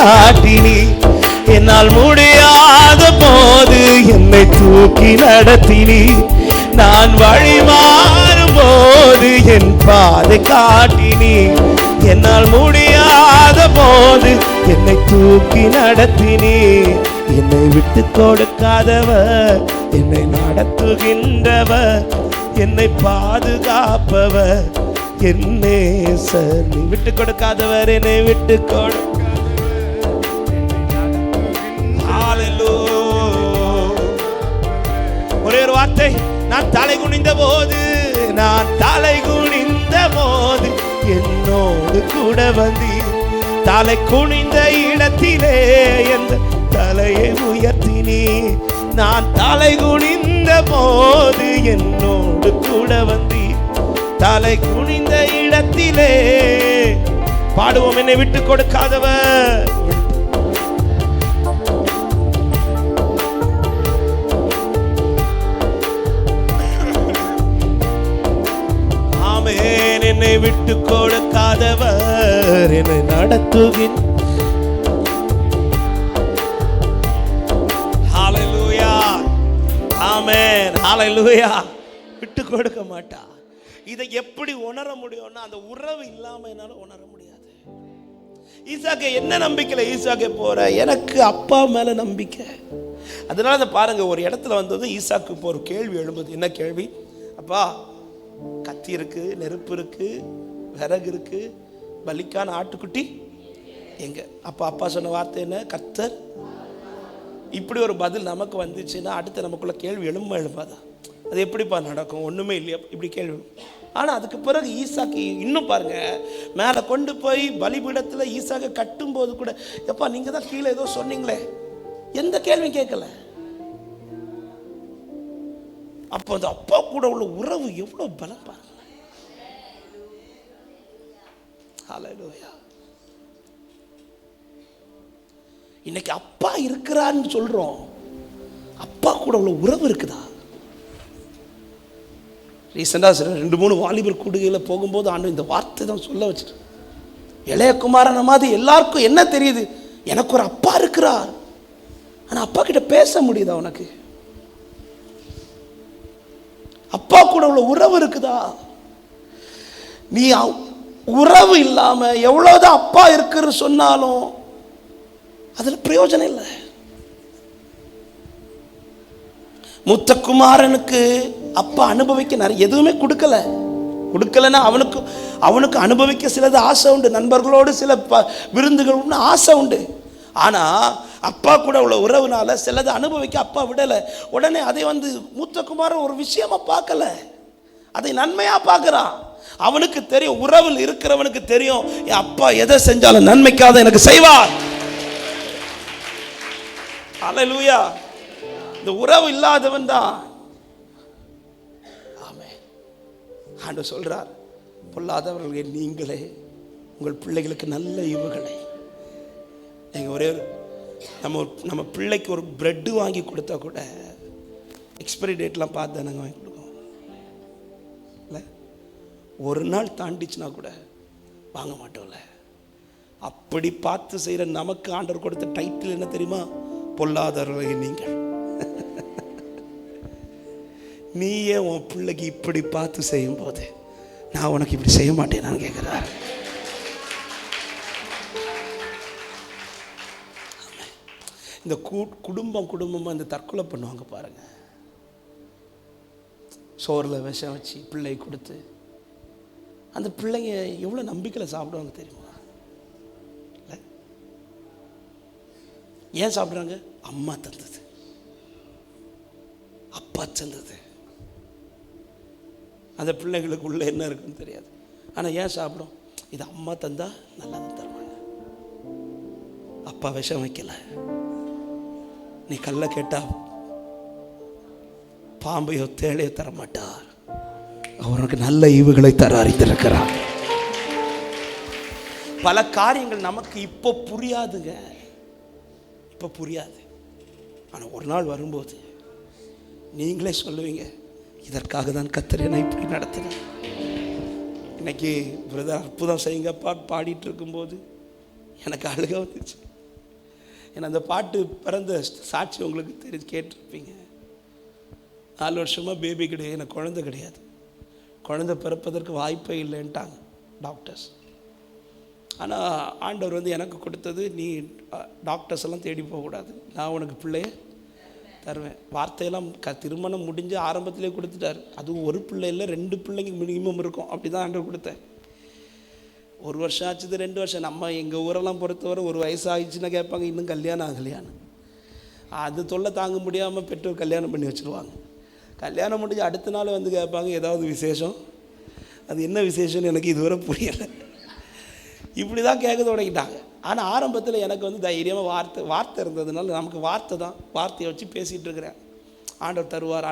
காட்டினி. என்னால் முடியாத போது என்னை தூக்கி நடத்தினி. நான் வழி மாறும் போது என் பாதை காட்டினி. என்னால் முடியாத போது என்னை தூக்கி நடத்தினி. என்னை விட்டு கொடுக்காதவர், என்னை நடத்துகின்றவர், என்னை பாதுகாப்பவர் என் நேசர். நீ விட்டு கொடுக்காதவர், என்னை விட்டு கொடுக்காதவர். ஒரே ஒரு வார்த்தை. நான் தலை குனிந்த போது, நான் தலை குனிந்த போது என்னோடு கூட வந்தீர். தலை குனிந்த இடத்திலே எந்த தலையை உயர்த்தினி. நான் தலை குனிந்த போது என்னோடு கூட வந்தீர். தலை குனிந்த இடத்திலே பாடுவோம். என்னை விட்டு கொடுக்காதவர், என்னை விட்டு கொடுக்காதவர், என்னை நடத்துகின்ற. ஹல்லேலூயா, ஆமென், ஹல்லேலூயா. விட்டு கொடுக்க மாட்டா. இதை எப்படி உணர முடியும்னா, அந்த உறவு இல்லாம என்னால உணர முடியாது. ஈசாக்கு என்ன நம்பிக்கையில ஈசாக்கு போற, எனக்கு அப்பா மேல நம்பிக்கை. அதனால அதை பாருங்க, ஒரு இடத்துல வந்தது ஈசாக்கு இப்போ ஒரு கேள்வி எழும்புது. என்ன கேள்வி? அப்பா, கத்தி இருக்கு, நெருப்பு இருக்கு, விறகு இருக்கு, பலிக்கான ஆட்டுக்குட்டி எங்க? அப்பா சொன்ன வார்த்தை என்ன? கர்த்தர். இப்படி ஒரு பதில் நமக்கு வந்துச்சுன்னா அடுத்து நமக்குள்ள கேள்வி எழும்பாதான். அது எப்படிப்பா நடக்கும்? ஒண்ணுமே இல்லையா? இப்படி கேள்வி. ஆனா அதுக்கு பிறகு ஈசாக்கு இன்னும் பாருங்க, மேல கொண்டு போய் பலிபீடத்துல ஈசாக்கு கட்டும் போது கூட, எப்பா நீங்க தான் கீழே ஏதோ சொன்னீங்களே, எந்த கேள்வியும் கேட்கல. அப்போ அந்த அப்பா கூட உள்ள உறவு எவ்வளவு பலம் பாருங்க. ஹல்லேலூயா. இன்னைக்கு அப்பா இருக்கிறான்னு சொல்றோம், அப்பா கூட உள்ள உறவு இருக்குதா? ரீசெண்டா 2-3 வாலிபர் கூடுகையில் போகும்போது ஆண்டு இந்த வார்த்தை தான் சொல்ல வச்சுட்டு, இளையகுமாரன மாதிரி எல்லாருக்கும் என்ன தெரியுது? எனக்கு ஒரு அப்பா இருக்கிறார். ஆனா அப்பா கிட்ட பேச முடியுதா உனக்கு? அப்பா கூட உள்ள உறவு இருக்குதா? நீ உறவு இல்லாம எவ்வளவுதான் அப்பா இருக்குன்னு சொன்னாலும் அதுல பிரயோஜனம் இல்லை. மூத்த குமாரனுக்கு அப்பா அனுபவிக்க நிறைய எதுவுமே கொடுக்கலன்னா அவனுக்கு அனுபவிக்க சிலது ஆசை உண்டு. நண்பர்களோடு சில விருந்துகள் ஆசை உண்டு. ஆனா அப்பா கூட உள்ள உறவுனால சிலது அனுபவிக்க அப்பா விடல. உடனே அதை மூத்த குமாரன் ஒரு விஷயமா பார்க்கல, அதை நன்மையா பார்க்கிறான். அவனுக்கு தெரியும், உறவில் இருக்கிறவனுக்கு தெரியும், என் அப்பா எதை செஞ்சாலும் நன்மைக்காக எனக்கு செய்வார். ஹல்லேலூயா. இந்த உறவு இல்லாதவன் தான். ஆமென். ஆண்டவர் சொல்றார், பொல்லாதவர்கள் நீங்களே உங்கள் பிள்ளைகளுக்கு நல்ல ஈவுகளை. எங்க ஒரே நம்ம பிள்ளைக்கு ஒரு பிரெட் வாங்கி கொடுத்தா கூட எக்ஸ்பைரி டேட்லாம் பார்த்து நாங்கள் வாங்கி கொடுக்கோம். இல்லை, ஒரு நாள் தாண்டிச்சுன்னா கூட வாங்க மாட்டோம்ல. அப்படி பார்த்து செய்கிற நமக்கு ஆண்டவர் கொடுத்த டைட்டில் என்ன தெரியுமா? பொல்லாதவர்கள் நீங்கள். நீயே உன் பிள்ளைக்கு இப்படி பார்த்து செய்யும் போது நான் உனக்கு இப்படி செய்ய மாட்டேன் நான் கேட்கிறேன். இந்த குடும்பமாக இந்த தற்கொலை பண்ணுவாங்க பாருங்க, சோறில் விஷம் வச்சு பிள்ளை கொடுத்து. அந்த பிள்ளைங்க எவ்வளோ நம்பிக்கையில் சாப்பிடுவாங்க தெரியுமா? இல்லை, ஏன் சாப்பிட்றாங்க? அம்மா தந்தது, அப்பா தந்தது. அந்த பிள்ளைங்களுக்கு உள்ள என்ன இருக்குன்னு தெரியாது. ஆனால் ஏன் சாப்பிடும்? இது அம்மா தந்தா நல்லா தான் தருவாங்க. அப்பா விஷம் வைக்கல. நீ கல்ல கேட்டா பாம்பையோ தேளையோ தர மாட்டார். அவருக்கு நல்ல ஈவுகளை தர அறிந்திருக்கிறார். பல காரியங்கள் நமக்கு இப்போ புரியாதுங்க, இப்போ புரியாது. ஆனால் ஒரு நாள் வரும்போது நீங்களே சொல்லுவீங்க, இதற்காக தான் கர்த்தர் என்னை இப்படி நடத்தினார். இன்னைக்கு பிரதர் அற்புதம் செய்யுங்கப்பா பாடிட்டு இருக்கும்போது எனக்கு அழுக வந்துச்சு. ஏன்னா அந்த பாட்டு பிறந்த சாட்சி உங்களுக்கு தெரிஞ்சு கேட்டிருப்பீங்க. 4 வருஷமாக பேபி கிடையாது, எனக்கு குழந்தை கிடையாது, குழந்தை பிறப்பதற்கு வாய்ப்பே இல்லைன்ட்டாங்க டாக்டர்ஸ். ஆனால் ஆண்டவர் வந்து எனக்கு கொடுத்தது, நீ டாக்டர்ஸ் எல்லாம் தேடி போகக்கூடாது, நான் உனக்கு பிள்ளைய தருவேன். வார்த்தையெல்லாம் திருமணம் முடிஞ்சு ஆரம்பத்திலே கொடுத்துட்டார். அதுவும் ஒரு பிள்ளை இல்லை, 2 பிள்ளைங்க மினிமம் இருக்கும், அப்படி தான் ஆண்டவர் கொடுத்தேன். 1 வருஷம் ஆச்சுது, 2 வருஷம். நம்ம எங்கள் ஊரெல்லாம் பொறுத்தவரை ஒரு வயசு ஆகிடுச்சுன்னா கேட்பாங்க, இன்னும் கல்யாணம் ஆகலையான்னு. அது தொல்லை தாங்க முடியாமல் பெற்றோர் கல்யாணம் பண்ணி வச்சுருவாங்க. கல்யாணம் முடிஞ்சு அடுத்த நாள் வந்து கேட்பாங்க, ஏதாவது விசேஷம்? அது என்ன விசேஷம்னு எனக்கு இதுவரை புரியலை. இப்படி தான் கேட்க தொடங்கிட்டாங்க. ஆனால் ஆரம்பத்தில் எனக்கு வந்து தைரியமாக வார்த்தை இருந்ததுனால நமக்கு வார்த்தையை வச்சு பேசிகிட்டு இருக்கிறேன். ஆண்டவர் தருவார்,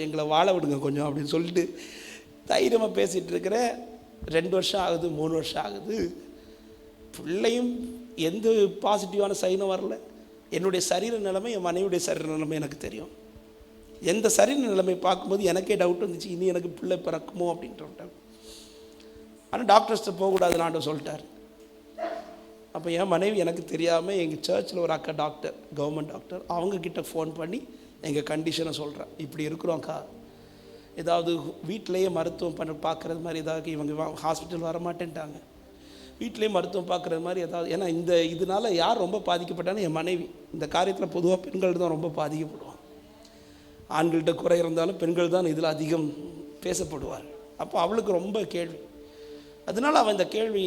எங்களை வாழ விடுங்க கொஞ்சம் அப்படின்னு சொல்லிட்டு தைரியமாக பேசிகிட்டு இருக்கிறேன். 2 வருஷம் ஆகுது, 3 வருஷம் ஆகுது, பிள்ளையும் எந்த பாசிட்டிவான சைனும் வரல. என்னுடைய சரீர நிலைமை, என் மனைவியுடைய சரீர நிலைமை எனக்கு தெரியும். எந்த சரீர நிலைமை பார்க்கும்போது எனக்கே டவுட் வந்துச்சு, இனி எனக்கு பிள்ளை பிறக்குமோ அப்படின்ட்டு. ஆனால் டாக்டர்ஸ்ட்டு போகக்கூடாதுன்னு ஆண்டவர் சொல்லிட்டார். அப்போ என் மனைவி எனக்கு தெரியாமல் எங்கள் சர்ச்சில் ஒரு அக்கா டாக்டர், கவர்மெண்ட் டாக்டர், அவங்கக்கிட்ட ஃபோன் பண்ணி எங்கள் கண்டிஷனை சொல்கிறேன். இப்படி இருக்கிறோம்க்கா, ஏதாவது வீட்டிலையே மருத்துவம் பார்க்குறது மாதிரி ஏதாவது, இவங்க ஹாஸ்பிட்டல் வரமாட்டேன்ட்டாங்க, வீட்டிலேயே மருத்துவம் பார்க்குறது மாதிரி ஏதாவது. ஏன்னா இதனால் யார் ரொம்ப பாதிக்கப்பட்டாலும் என் மனைவி. இந்த காரியத்தில் பொதுவாக பெண்கள் தான் ரொம்ப பாதிக்கப்படுவாங்க. ஆண்கள்கிட்ட குறை இருந்தாலும் பெண்கள் தான் இதில் அதிகம் பேசப்படுவார். அப்போ அவளுக்கு ரொம்ப கேள்வி. அதனால் அவன் இந்த கேள்வி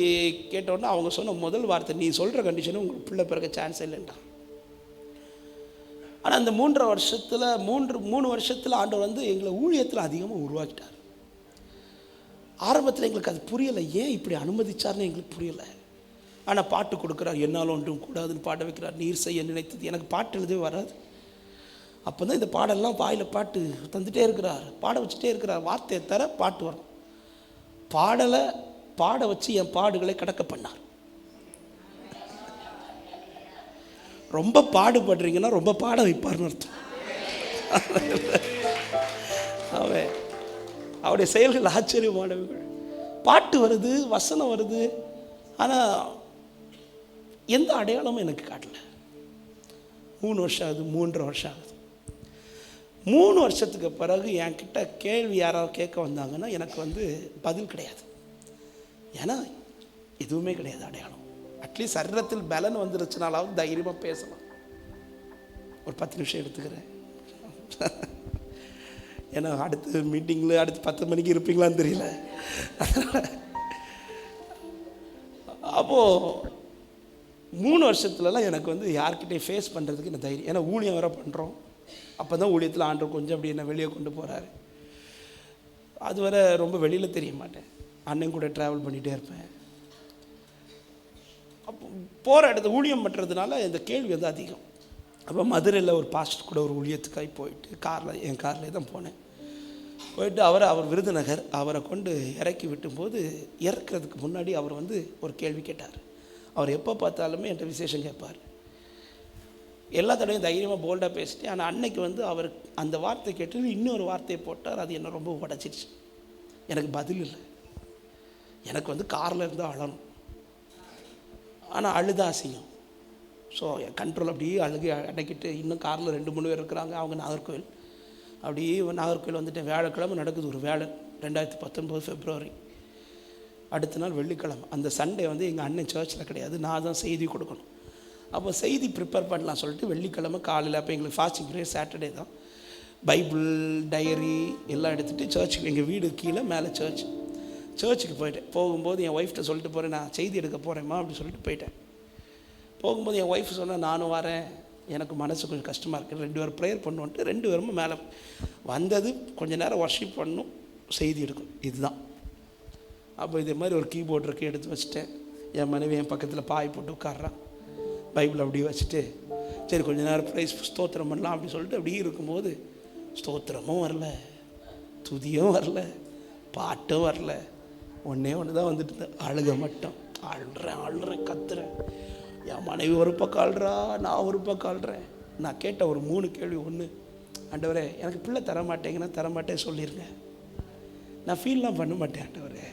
கேட்டோன்னா அவங்க சொன்ன முதல் வார்த்தை, நீ சொல்கிற கண்டிஷனும் உங்களுக்கு பிள்ளை பிறக்க சான்ஸ் இல்லைன்றான். ஆனால் அந்த 3 வருஷத்தில் ஆண்டவர் வந்து எங்களை ஊழியத்தில் அதிகமாக உருவாக்கிட்டார். ஆரம்பத்தில் எங்களுக்கு அது புரியலை, ஏன் இப்படி அனுமதிச்சார்னு எங்களுக்கு புரியலை. ஆனால் பாட்டு கொடுக்குறார், என்னால் ஒன்றும் கூடாதுன்னு பாட வைக்கிறார். நீர் செய்ய நினைத்தது. எனக்கு பாட்டு எழுதவே வராது. அப்போ தான் இந்த பாடெல்லாம் வாயில் பாட்டு தந்துகிட்டே இருக்கிறார், பாட வச்சுட்டே இருக்கிறார். வார்த்தையை தர பாட்டு வரும். பாட வச்சு என் பாடுகளை கடக்க பண்ணார். ரொம்ப பாடுபடுறீங்கன்னா ரொம்ப பாட வைப்பார்னு அர்த்தம். அவருடைய செயல்கள் ஆச்சரியமானவர்கள். பாட்டு வருது, வசனம் வருது, ஆனால் எந்த அடையாளமும் எனக்கு காட்டல. 3 வருஷம் ஆகுது, 3.5 வருஷம் ஆகுது. 3 வருஷத்துக்கு பிறகு என்கிட்ட கேள்வி யாராவது கேட்க வந்தாங்கன்னா எனக்கு வந்து பதில் கிடையாது. ஏன்னா எதுவுமே கிடையாது அடையாளம். அட்லீஸ்ட் சரீரத்தில் பலன் வந்துருச்சுனாலாவது தைரியமாக பேசலாம். ஒரு 10 நிமிஷம் எடுத்துக்கிறேன். ஏன்னா அடுத்த மீட்டிங்கில் அடுத்து 10 மணிக்கு இருப்பீங்களான்னு தெரியல. அப்போது 3 வருஷத்துலலாம் எனக்கு வந்து யார்கிட்டையும் ஃபேஸ் பண்ணுறதுக்கு என்ன தைரியம். ஏன்னா ஊழியம் வேறு பண்ணுறோம். அப்போ தான் ஊழியத்தில் ஆண்டவர் கொஞ்சம் அப்படி என்ன வெளியே கொண்டு போகிறாரு. அது வரை ரொம்ப வெளியில் தெரிய மாட்டேன், அண்ணன் கூட ட்ராவல் பண்ணிகிட்டே இருப்பேன். அப்போ போகிற இடத்த ஊழியம் பண்ணுறதுனால இந்த கேள்வி வந்து அதிகம். அப்போ மதுரையில் ஒரு பாஸ்டர் கூட ஒரு ஊழியத்துக்காக போயிட்டு என் கார்லேயே தான் போனேன். போயிட்டு அவர் விருதுநகர், அவரை கொண்டு இறக்கி விட்டும்போது இறக்குறதுக்கு முன்னாடி அவர் வந்து ஒரு கேள்வி கேட்டார். அவர் எப்போ பார்த்தாலுமே என்கிட்ட விசேஷம் கேட்பார். எல்லா தடையும் தைரியமாக போல்டாக பேசிட்டு. ஆனால் அன்னைக்கு வந்து அவர் அந்த வார்த்தை கேட்டு இன்னொரு வார்த்தையை போட்டார். அது என்னை ரொம்ப உடச்சிருச்சு. எனக்கு பதில் இல்லை. எனக்கு வந்து காரில் இருந்தால் அழணும், ஆனால் அழுதா அசிங்கம். ஸோ என் கண்ட்ரோல் அப்படியே அழுகி அடக்கிட்டு, இன்னும் காரில் 2-3 பேர் இருக்கிறாங்க. அவங்க நாகர்கோவில். அப்படியே நாகர்கோவில் வந்துட்டேன். வியாழக்கிழமை நடக்குது ஒரு வேலை, 2019 பிப்ரவரி. அடுத்த நாள் வெள்ளிக்கிழமை. அந்த சண்டே வந்து எங்கள் அண்ணன் சர்ச்சில் கிடையாது, நான் தான் செய்தி கொடுக்கணும். அப்போ செய்தி ப்ரிப்பேர் பண்ணலாம் சொல்லிட்டு வெள்ளிக்கிழமை காலையில், அப்போ எங்களுக்கு ஃபாஸ்டிங் ப்ரேயர் சாட்டர்டே தான், பைபிள் டைரி எல்லாம் எடுத்துகிட்டு சர்ச்சுக்கு, எங்கள் வீடு கீழே, மேலே சர்ச்சுக்கு போயிட்டேன். போகும்போது என் ஒய்ஃப்கிட்ட சொல்லிட்டு போகிறேன், நான் செய்தி எடுக்க போகிறேம்மா அப்படின்னு சொல்லிட்டு போயிட்டேன். போகும்போது என் ஒய்ஃப் சொன்னால், நானும் வரேன், எனக்கு மனசு கொஞ்சம் கஷ்டமாக இருக்குது, 2 பேரும் ப்ரேயர் பண்ணுவோன்ட்டு 2 பேரும் மேலே வந்தது. கொஞ்சம் நேரம் வர்ஷிப் பண்ணணும், செய்தி எடுக்கணும், இதுதான். அப்போ இதே மாதிரி ஒரு கீபோர்டு இருக்குது, எடுத்து வச்சுட்டேன். என் மனைவி என் பக்கத்தில் பாய் போட்டு உட்கார்றான், பைபிள் அப்படியே வச்சுட்டு, சரி கொஞ்சம் நேரம் ப்ரைஸ் ஸ்தோத்திரம் பண்ணலாம் அப்படின்னு சொல்லிட்டு அப்படியே இருக்கும்போது ஸ்தோத்திரமும் வரல, துதியும் வரல, பாட்டும் வரல. ஒன்று தான் வந்துட்டு அழுக மட்டும். அழுறேன், கத்துறேன். என் மனைவி ஒரு பக்கம் அழுறா, நான் ஒரு பக்கம் அழுறேன். நான் கேட்ட ஒரு 3 கேள்வி. 1, ஆண்டவரே எனக்கு பிள்ளை தரமாட்டேங்கன்னா தரமாட்டேன் சொல்லிடுங்க, நான் ஃபீல்லாம் பண்ண மாட்டேன் ஆண்டவரே,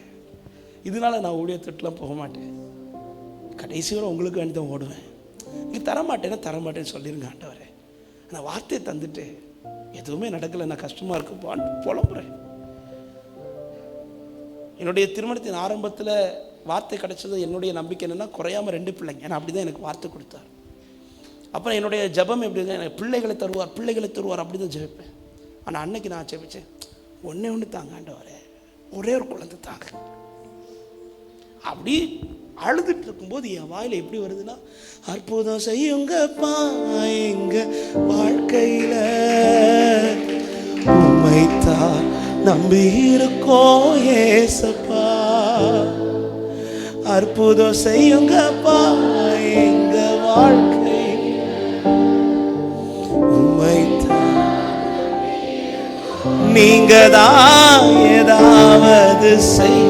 இதனால் நான் ஊழியத்துட்டுலாம் போக மாட்டேன், கடைசி வரை உங்களுக்கு வேண்டி தான் ஓடுவேன். இது தரமாட்டேன்னு சொல்லிருங்க ஆண்டவரே. நான் வார்த்தையை தந்துட்டு எதுவுமே நடக்கலை, நான் கஷ்டமாக இருக்குப்பான்னு புலம்புறேன். என்னுடைய திருமணத்தின் ஆரம்பத்தில் வார்த்தை கிடைச்சது. என்னுடைய நம்பிக்கை என்னென்னா குறையாமல் 2 பிள்ளைங்க. ஏன்னா அப்படி தான் எனக்கு வார்த்தை கொடுத்தார். அப்புறம் என்னுடைய ஜபம் எப்படி எனக்கு பிள்ளைகளை தருவார் அப்படி தான் ஜெபிப்பேன். ஆனால் அன்னைக்கு நான் ஜெபிச்சேன், ஒன்று தாங்க ஆண்டவரே, ஒரே ஒரு குழந்தை தாங்க. அப்படி அழுதுட்டு இருக்கும்போது என் வாயில் எப்படி வருதுன்னா, அற்புதம் செய்யுங்கப்பா எங்க வாழ்க்கையில, உம்மைத்தான் நம்பி இருக்கோம் ஏசப்பா, அற்புதம் செய்யுங்கப்பா எங்க வாழ்க்கை, உம்மைத்தான் நீங்க தான் ஏதாவது செய்.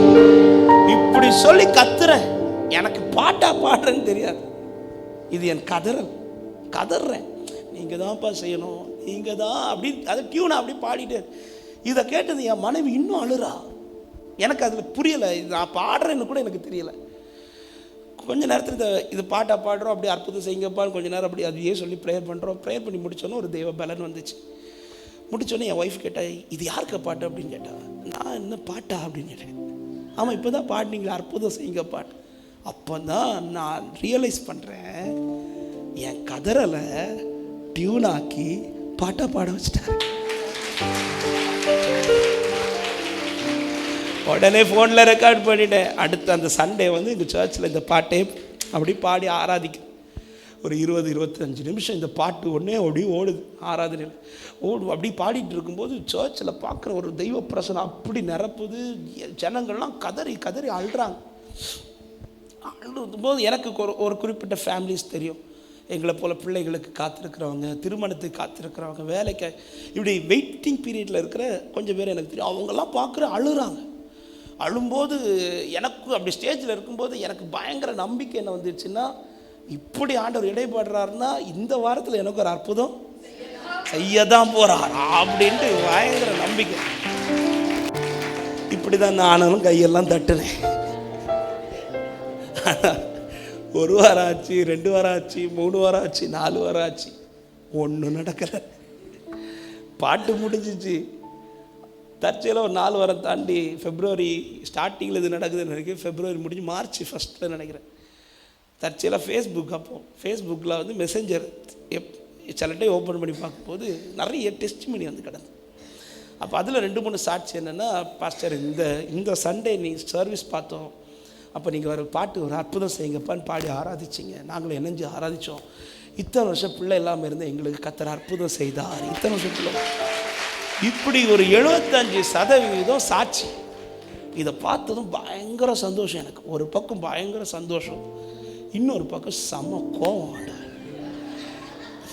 இப்படி சொல்லி கத்துறேன். எனக்கு பாட்டா பாடுறேன்னு தெரியாது. இது என் கதறேன். நீங்க தான்ப்பா செய்யணும், நீங்க தான் அப்படி அதை டியூனை அப்படி பாடிட்டு. இதை கேட்டது என் மனைவி இன்னும் அழுறா. எனக்கு அதில் புரியலை, இது நான் பாடுறேன்னு கூட எனக்கு தெரியலை. கொஞ்ச நேரத்தில் இது பாட்டா பாடுறோம், அப்படி அற்புதம் செய்யுங்கப்பான்னு கொஞ்ச நேரம் அப்படி அதையே சொல்லி ப்ரேயர் பண்ணுறோம். ப்ரேயர் பண்ணி முடிச்சோன்னே ஒரு தெய்வ பலன் வந்துச்சு. முடிச்சோன்னே என் ஒய்ஃப் கேட்டா, இது யாருக்கு பாட்டு அப்படின்னு கேட்டா. நான் என்ன பாட்டா அப்படின்னு கேட்டேன். ஆமாம், இப்போ தான் பாடினீங்களா அற்புதம் செய்யுங்க பாட்டு. அப்போ தான் நான் ரியலைஸ் பண்ணுறேன், என் கதறலை டியூனாக்கி பாட்டா பாட வச்சுட்டாரு. உடனே ஃபோனில் ரெக்கார்ட் பண்ணிட்டேன். அடுத்த அந்த சண்டே வந்து எங்கள் சர்ச்சில் இந்த பாட்டே அப்படி பாடி ஆராதிக்க ஒரு 20-25 நிமிஷம் இந்த பாட்டு ஒன்றே அப்படி ஓடுது. ஆராதனையில் அப்படி பாடிட்டு இருக்கும்போது சர்ச்சில் பார்க்குற ஒரு தெய்வ பிரசனம் அப்படி நிரப்புது. ஜனங்கள்லாம் கதறி அழுறாங்க. அழும்போது எனக்கு ஒரு குறிப்பிட்ட ஃபேமிலிஸ் தெரியும். எங்களை போல் பிள்ளைகளுக்கு காத்திருக்கிறவங்க, திருமணத்துக்கு காத்திருக்கிறவங்க, வேலைக்கு இப்படி வெயிட்டிங் பீரியடில் இருக்கிற கொஞ்சம் பேர் எனக்கு தெரியும். அவங்கெல்லாம் பார்க்குற அழுறாங்க. அழும்போது எனக்கு அப்படி ஸ்டேஜில் இருக்கும்போது எனக்கு பயங்கர நம்பிக்கை என்ன வந்துடுச்சுன்னா, இப்படி ஆண்டவர் இடைப்படுறாருன்னா இந்த வாரத்தில் எனக்கு ஒரு அற்புதம் செய்யதான் போறார் அப்படின்ட்டு பயங்கர நம்பிக்கை. இப்படி தான் நானும் கையெல்லாம் தட்டுனேன். ஒரு வாரம் ஆச்சு, 2 வாரம் ஆச்சு, 3 வாரம் ஆச்சு, 4 வாரம் ஆச்சு, ஒன்றும் நடக்கலை. பாட்டு முடிஞ்சிச்சு. தற்செயலாக ஒரு 4 வாரம் தாண்டி February ஸ்டார்டிங்கில் இது நடக்குதுன்னு நினைக்கிறேன். February முடிஞ்சு March 1 நினைக்கிறேன். தற்செயலாக ஃபேஸ்புக்கில் வந்து மெசேஞ்சர் சில டைம் ஓப்பன் பண்ணி பார்க்கும்போது நிறைய டெஸ்டிமனி வந்து கிடந்து. அப்போ அதில் 2-3 சாட்சி என்னென்னா, பாஸ்டர் இந்த சண்டே நீ சர்வீஸ் பார்த்தோம், அப்போ நீங்கள் ஒரு பாட்டு ஒரு அற்புதம் செய்யுங்கப்பான்னு பாடி ஆராதிச்சிங்க, நாங்களும் இணைஞ்சு ஆராதித்தோம். இத்தனை வருஷம் பிள்ளை இல்லாமல் இருந்த எங்களுக்கு கர்த்தர் அற்புதம் செய்தார். இத்தனை வருஷம் பிள்ளை இப்படி ஒரு 75% சாட்சி. இதை பார்த்ததும் பயங்கர சந்தோஷம் எனக்கு. ஒரு பக்கம் பயங்கர சந்தோஷம், இன்னொரு பக்கம் செம கோவம்.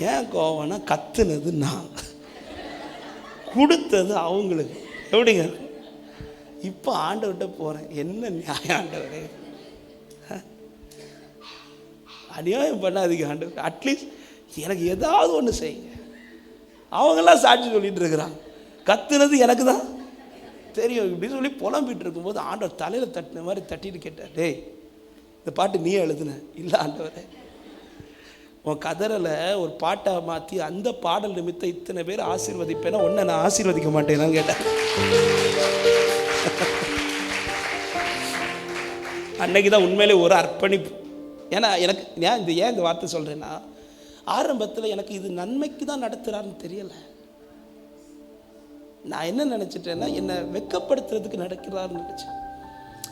ஏன் கோவம்னா, கத்துனது நான், கொடுத்தது அவங்களுக்கு. எப்படிங்க இப்போ ஆண்டவர்கிட்ட போகிறேன், என்ன நியாயம் ஆண்டவரே, அநியாயம் பண்ணாதீங்க ஆண்டவர், அட்லீஸ்ட் எனக்கு ஏதாவது ஒன்று செய்யுங்க. அவங்கெல்லாம் சாட்சி சொல்லிட்டு இருக்கிறாங்க, கத்துனது எனக்கு தான் தெரியும் இப்படின்னு சொல்லி புலம்பிட்டு இருக்கும்போது ஆண்டவர் தலையில் தட்டின மாதிரி தட்டிட்டு கேட்டார், டேய் இந்த பாட்டு நீ எழுதுன? இல்லை ஆண்டவரே, உன் கதறலை ஒரு பாட்டாக மாற்றி அந்த பாடல் நிமித்தம் இத்தனை பேர் ஆசீர்வதிப்பேன்னா ஒன்றை நான் ஆசீர்வதிக்க மாட்டேன்னு கேட்டேன். அன்னைக்கு தான் உண்மையிலே ஒரு அர்ப்பணிப்பு. ஏன்னா எனக்கு ஏன் இந்த வார்த்தை சொல்கிறேன்னா, ஆரம்பத்தில் எனக்கு இது நன்மைக்கு தான் நடத்துகிறாருன்னு தெரியலை. நான் என்ன நினச்சிட்டேன்னா, என்னை வெட்கப்படுத்துறதுக்கு நடக்கிறாருன்னு நினச்சேன்.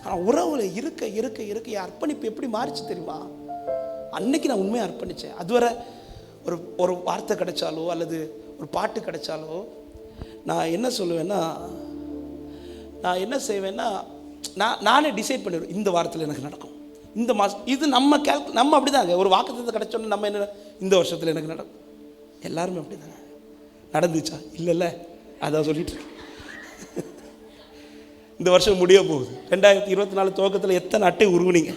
ஆனால் உறவுல இருக்க இருக்க இருக்க என் அர்ப்பணிப்பு எப்படி மாறிச்சு தெரியுமா? அன்னைக்கு நான் உண்மையாக அர்ப்பணித்தேன். அதுவரை ஒரு வார்த்தை கிடைச்சாலோ அல்லது ஒரு பாட்டு கிடைச்சாலோ நான் என்ன சொல்லுவேன்னா, நான் என்ன செய்வேன்னா, நானே டிசைட் பண்ணிடுவேன், இந்த வாரத்தில் எனக்கு நடக்கும், இந்த மாதம் இது நம்ம அப்படி தாங்க. ஒரு வாக்குத்தத்தத்தை கிடைச்சோன்னு நம்ம என்ன, இந்த வருஷத்தில் எனக்கு நடக்கும். எல்லாருமே அப்படி தாங்க. நடந்துச்சா? இல்லைல்ல, அதான் சொல்லிட்டு இந்த வருஷம் முடிய போகுது. 2024 துவக்கத்தில் எத்தனை அட்டை உருவுனீங்க?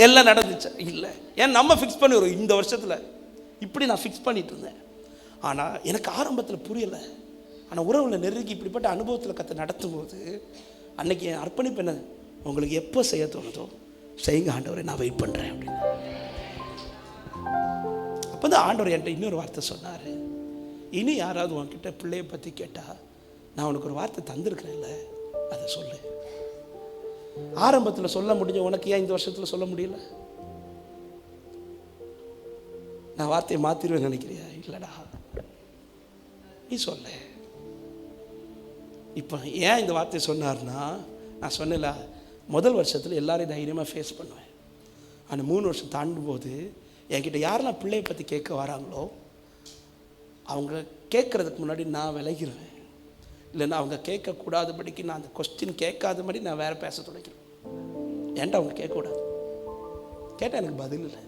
எல்லாம் நடந்துச்சா? இல்லை. ஏன் நம்ம ஃபிக்ஸ் பண்ணி வரும் இந்த வருஷத்தில் இப்படி நான் ஃபிக்ஸ் பண்ணிட்டு இருந்தேன். ஆனால் எனக்கு ஆரம்பத்தில் புரியலை. ஆனால் உறவில் நெருங்கி இப்படிப்பட்ட அனுபவத்தில் கற்று நடத்தும் போது அன்னைக்கு என் அர்ப்பணிப்பு என்ன, உங்களுக்கு எப்போ செய்ய தோணுதோ செய்யுங்க ஆண்டவரே, நான் வெயிட் பண்ணுறேன் அப்படின்னு. அப்போ தான் ஆண்டவர் என்கிட்ட இன்னொரு வார்த்தை சொன்னார். இனி யாராவது உன்கிட்ட பிள்ளைய பற்றி கேட்டால் நான் உனக்கு ஒரு வார்த்தை தந்திருக்கிறேன்ல, அதை சொல்லு. ஆரம்பத்தில் சொல்ல முடிஞ்ச உனக்கு ஏன் இந்த வருஷத்தில் சொல்ல முடியல? நான் வார்த்தையை மாற்றிடுவேன் நினைக்கிறியா? இல்லைடா, நீ சொல்ல. இப்போ ஏன் இந்த வார்த்தையை சொன்னார்னா, நான் சொன்னல முதல் வருஷத்தில் எல்லாரையும் தைரியமாக ஃபேஸ் பண்ணுவேன். ஆனால் 3 வருஷம் தாண்டும் போது என்கிட்ட யாரெல்லாம் பிள்ளையை பற்றி கேட்க வராங்களோ அவங்க கேட்குறதுக்கு முன்னாடி நான் விலகிடுவேன். இல்லைன்னா அவங்க கேட்கக்கூடாதபடிக்கு நான் அந்த கொஸ்டின் கேட்காத மாதிரி நான் வேறு பேச தொடங்கிடுவேன். ஏன்டா அவங்க கேட்கக்கூடாது? கேட்டால் எனக்கு பதில் இல்லை.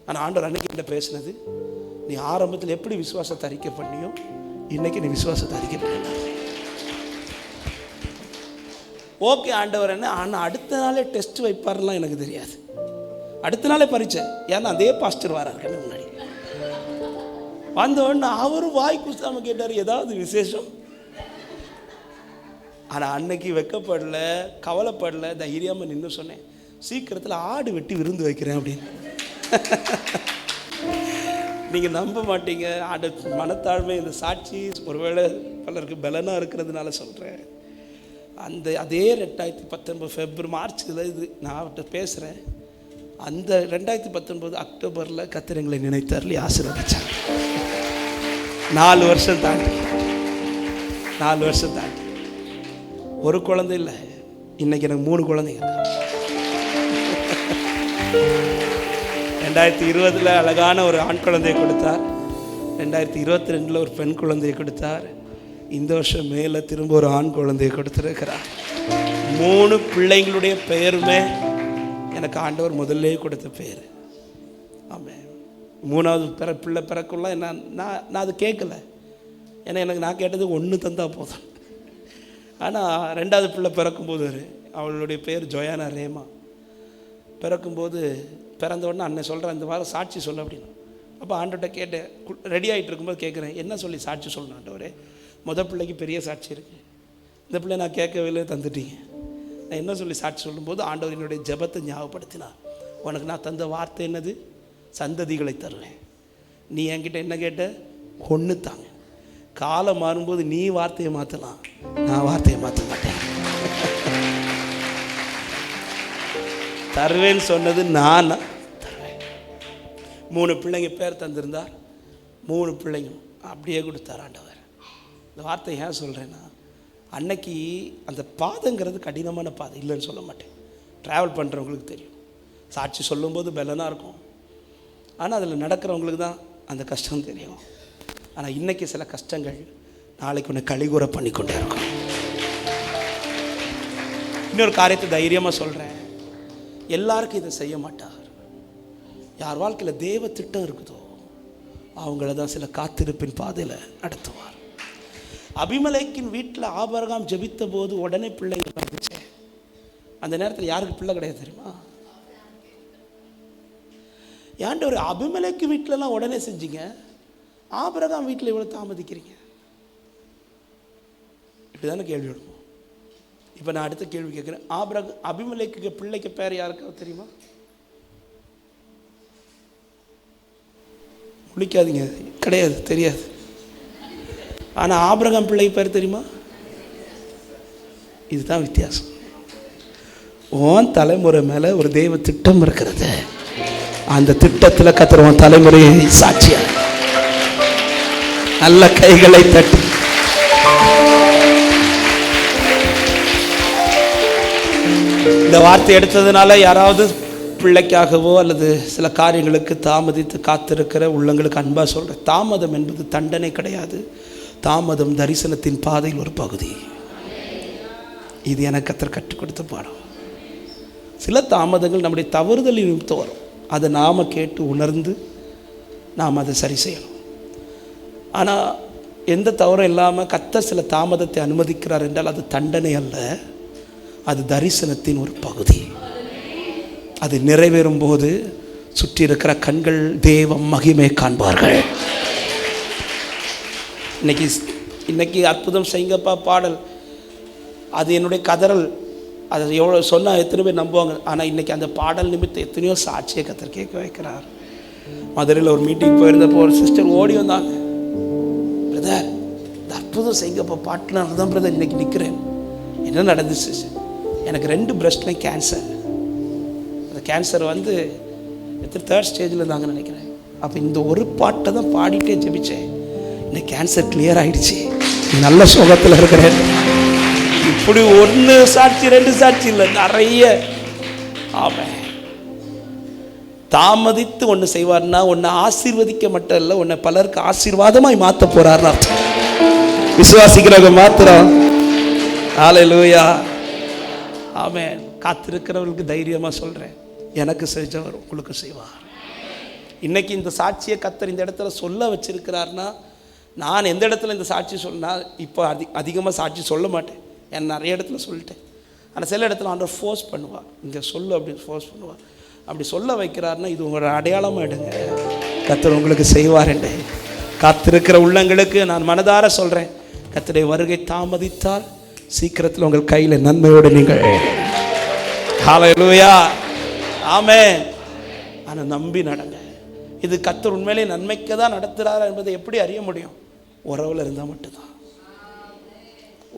ஆனால் ஆண்டவர் அன்னைக்கு என்ன பேசுனது, நீ ஆரம்பத்தில் எப்படி விசுவாசத்தை அறிக்கை பண்ணியோ இன்னைக்கு நீ விசுவாசத்தை அறிக்கை பண்ண. ஓகே ஆண்டவர் என்ன, ஆனால் அடுத்த நாளே டெஸ்ட் வைப்பார்லாம் எனக்கு தெரியாது. அடுத்த நாளே பரீட்சை. ஏன்னா அதே பாஸ்டர் வராங்க முன்னாடி வந்தவொடனே அவரும் வாய் குஸ்தாம கேட்டார், ஏதாவது விசேஷம்? ஆனால் அன்னைக்கு வெக்கப்படல, கவலைப்படல, தைரியமாக நின்று சொன்னேன், சீக்கிரத்தில் ஆடு வெட்டி விருந்து வைக்கிறேன் அப்படின்னு. நீங்கள் நம்ப மாட்டீங்க. ஆடு மனத்தாழ்மை இந்த சாட்சி ஒருவேளை பலருக்கு பலனாக இருக்கிறதுனால சொல்கிறேன். அதே 2019 February Marchல இது நான் அவர்கிட்ட பேசுகிறேன். அந்த 2019 அக்டோபரில் கர்த்தர் எங்களை நினைத்தார்லி ஆசீர்வதிச்சார். 4 வருஷம் தாண்டி ஒரு குழந்தை இல்லை, இன்னைக்கு எனக்கு 3 குழந்தைங்க. 2020 அழகான ஒரு ஆண் குழந்தையை கொடுத்தார். 2022 ஒரு பெண் குழந்தையை கொடுத்தார். இந்த வருஷம் மேலே திரும்ப ஒரு ஆண் குழந்தையை கொடுத்துருக்கிறார். 3 பிள்ளைங்களுடைய பெயருமே எனக்கு ஆண்டவர் முதல்ல கொடுத்த பேர். ஆமாம். 3வது பிள்ளை பிறக்குள்ள நான் அது கேட்கல. ஏன்னா எனக்கு நான் கேட்டது 1 தந்தால் போதும். ஆனால் 2வது பிள்ளை பிறக்கும்போது அவளுடைய பேர் ஜோயானா ரேமா. பிறக்கும்போது பிறந்த உடனே அண்ணன் சொல்கிறேன், இந்த வாரம் சாட்சி சொல்ல அப்படின்னு. அப்போ ஆண்டவர்கிட்ட கேட்டேன், ரெடி ஆகிட்டு இருக்கும்போது கேட்குறேன், என்ன சொல்லி சாட்சி சொல்லணும் ஆண்டவரே? முதல் பிள்ளைக்கு பெரிய சாட்சி இருக்குது, இந்த பிள்ளை நான் கேட்கவே இல்லை, தந்துட்டீங்க. நான் என்ன சொல்லி சாட்சி சொல்லும்போது ஆண்டவர் என்னுடைய ஜெபத்தை ஞாபகப்படுத்தினார். உனக்கு நான் தந்த வார்த்தை என்னது? சந்ததிகளை தருவேன். நீ என்கிட்ட என்ன கேட்ட? 1 தாங்க. காலம் மாறும்போது நீ வார்த்தையை மாற்றலாம், நான் வார்த்தையை மாற்ற மாட்டேன். தருவேன்னு சொன்னது நான் தருவேன். 3 பிள்ளைங்க பேர் தந்திருந்தார். 3 பிள்ளைங்க அப்படியே கொடுத்தார் ஆண்டவர். இந்த வார்த்தை ஏன் சொல்கிறேன்னா, அன்னைக்கு அந்த பாதைங்கிறது கடினமான பாதை இல்லைன்னு சொல்ல மாட்டேன். ட்ராவல் பண்ணுறவங்களுக்கு தெரியும். சாட்சி சொல்லும்போது பலனாக இருக்கும், ஆனால் அதில் நடக்கிறவங்களுக்கு தான் அந்த கஷ்டம் தெரியும். ஆனால் இன்றைக்கி சில கஷ்டங்கள் நாளைக்கு ஒன்று கழிவுற பண்ணி கொண்டே இருக்கும். இன்னொரு காரியத்தை தைரியமாக சொல்கிறேன், எல்லாருக்கும் இதை செய்ய மாட்டார். யார் வாழ்க்கையில் தேவ திட்டம் இருக்குதோ அவங்கள தான் சில காத்திருப்பின் பாதையில் நடத்துவார். அபிமெலேக்கின் வீட்டில் ஆபிரகாம் ஜெபித்த போது உடனே பிள்ளைங்க வந்துச்சு. அந்த நேரத்தில் யாருக்கு பிள்ளை கிடையாது தெரியுமா? ஏன்டா ஒரு அபிமெலேக்கு வீட்டிலலாம் உடனே செஞ்சீங்க, ஆபிரகாம் வீட்டில் இவ்வளோ தாமதிக்கிறீங்க? இப்படிதானே கேள்வி எடுப்போம். இப்போ நான் அடுத்த கேள்வி கேட்குறேன், அபிமெலேக்கு பிள்ளைக்கு பேர் யாருக்காவது தெரியுமா? முடிக்காதீங்க, கிடையாது, தெரியாது. ஆனால் ஆபிரகாம் பிள்ளைக்கு பேர் தெரியுமா? இதுதான் வித்தியாசம். உன் தலைமுறை மேலே ஒரு தெய்வ திட்டம் இருக்கிறது. அந்த திட்டத்தில் கர்த்தர் உன் தலைமுறையை சாட்சியா நல்ல கைகளை தட்டி இந்த வார்த்தை எடுத்ததுனால யாராவது பிள்ளைக்காகவோ அல்லது சில காரியங்களுக்கு தாமதித்து காத்திருக்கிற உள்ளங்களுக்கு அன்பா சொல்கிறேன், தாமதம் என்பது தண்டனை கிடையாது. தாமதம் தரிசனத்தின் பாதையில் ஒரு பகுதி. இது எனக்கு கர்த்தர் கற்றுக் கொடுத்த பாடம். சில தாமதங்கள் நம்முடைய தவறுதல் நிமித்தம் வரும். அதை நாம் கேட்டு உணர்ந்து நாம் அதை சரி செய்யணும். ஆனால் எந்த தவறும் இல்லாமல் கர்த்தர் சில தாமதத்தை அனுமதிக்கிறார் என்றால் அது தண்டனை அல்ல, அது தரிசனத்தின் ஒரு பகுதி. அது நிறைவேறும் போது சுற்றி இருக்கிற கண்கள் தேவ மகிமை காண்பார்கள். இன்னைக்கு அற்புதம் செய்யுங்கப்பா பாடல், அது என்னுடைய கதறல். அதை எவ்வளோ சொன்னால் எத்தனை பேர் நம்புவாங்க. ஆனால் இன்றைக்கி அந்த பாடல் நிமித்தம் எத்தனையோ சாட்சியை கர்த்தர் கேட்க வைக்கிறார். மதுரையில் ஒரு மீட்டிங் போயிருந்தப்போ ஒரு சிஸ்டர் ஓடி வந்தாங்க. பிரதர், இந்த அற்புதம் செய்யப்போ பாட்டுனால தான் பிரதர் இன்னைக்கு நிற்கிறேன். என்ன நடந்துச்சு? எனக்கு 2 பிரஸ்ட்லையும் கேன்சர். அந்த கேன்சர் வந்து 3rd ஸ்டேஜில் இருந்தாங்கன்னு நினைக்கிறேன். அப்போ இந்த ஒரு பாட்டை தான் பாடிட்டே ஜெபிச்சேன். இந்த கேன்சர் கிளியர் ஆகிடுச்சு, நல்ல சுகத்தில் இருக்கிறேன். இப்படி 1 சாட்சி 2 சாட்சி இல்லை, நிறைய. ஆமாம், தாமதித்து ஒன்று செய்வார்னா உன்னை ஆசீர்வதிக்க மட்டும் இல்லை, உன்னை பலருக்கு ஆசீர்வாதமாய் மாற்ற போறாருன்னு அர்த்தம். விசுவாசிக்கிறவங்க மாத்திரம். ஹல்லேலூயா. ஆமென். காத்திருக்கிறவர்களுக்கு தைரியமாக சொல்கிறேன், எனக்கு செஞ்சவர் உங்களுக்கு செய்வார். இன்னைக்கு இந்த சாட்சியை கர்த்தர் இந்த இடத்துல சொல்ல வச்சிருக்கிறார்னா, நான் எந்த இடத்துல இந்த சாட்சி சொன்னால் இப்போ அதிகமாக சாட்சி சொல்ல மாட்டேன், நான் நிறைய இடத்துல சொல்லிட்டேன். ஆனால் சில இடத்துல ஆண்டவர் ஃபோர்ஸ் பண்ணுவார், இங்கே சொல்லு அப்படின்னு ஃபோர்ஸ் பண்ணுவார். அப்படி சொல்ல வைக்கிறாருன்னா இது உங்களோட அடையாளமாக எடுங்க, கர்த்தர் உங்களுக்கு செய்வார்ண்டு. காத்திருக்கிற உள்ளங்களுக்கு நான் மனதார சொல்கிறேன், கர்த்தருடைய வருகை தாமதித்தால் சீக்கிரத்தில் உங்கள் கையில் நன்மையோடு நீங்கள். ஹல்லேலூயா. ஆமென். ஆனால் நம்பி நடங்க. இது கர்த்தர் உண்மையிலே நன்மைக்கு தான் நடத்துகிறாரா என்பதை எப்படி அறிய முடியும்? உறவில் இருந்தால் மட்டும்தான்.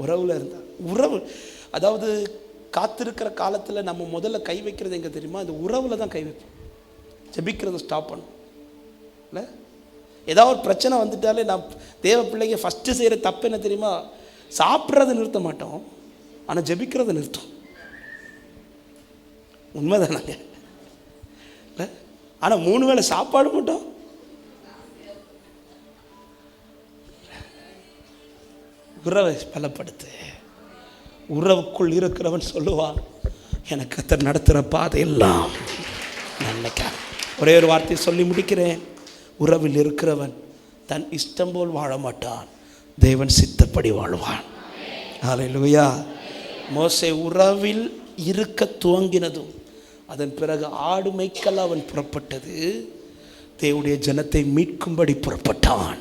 உறவில் இருந்தால். உறவு, அதாவது காத்திருக்கிற காலத்தில் நம்ம முதல்ல கை வைக்கிறது எங்கே தெரியுமா? இந்த உறவில் தான் கை வைப்போம். ஜெபிக்கிறத ஸ்டாப் பண்ணும் இல்லை? ஏதாவது ஒரு பிரச்சனை வந்துட்டாலே நான் தேவ பிள்ளைங்க ஃபஸ்ட்டு செய்கிற தப்பு என்ன தெரியுமா? சாப்பிட்றதை நிறுத்த மாட்டோம், ஆனால் ஜெபிக்கிறத நிறுத்தோம். உண்மைதானாங்க இல்லை? ஆனால் 3 வேளை சாப்பாடு மட்டும். உறவை பலப்படுத்து. உறவுக்குள் இருக்கிறவன் சொல்லுவான், எனக்கு கர்த்தர் நடத்துகிற பாதையெல்லாம் நன்மைக்காக. ஒரே ஒரு வார்த்தையை சொல்லி முடிக்கிறேன். உறவில் இருக்கிறவன் தன் இஷ்டம் போல் வாழ மாட்டான், தேவன் சித்தப்படி வாழ்வான். ஹல்லேலூயா. மோசே உறவில் இருக்க துவங்கினதும் அதன் பிறகு ஆடு மேய்க்கல் அவன் புறப்பட்டது, தேவனுடைய ஜனத்தை மீட்கும்படி புறப்பட்டான்.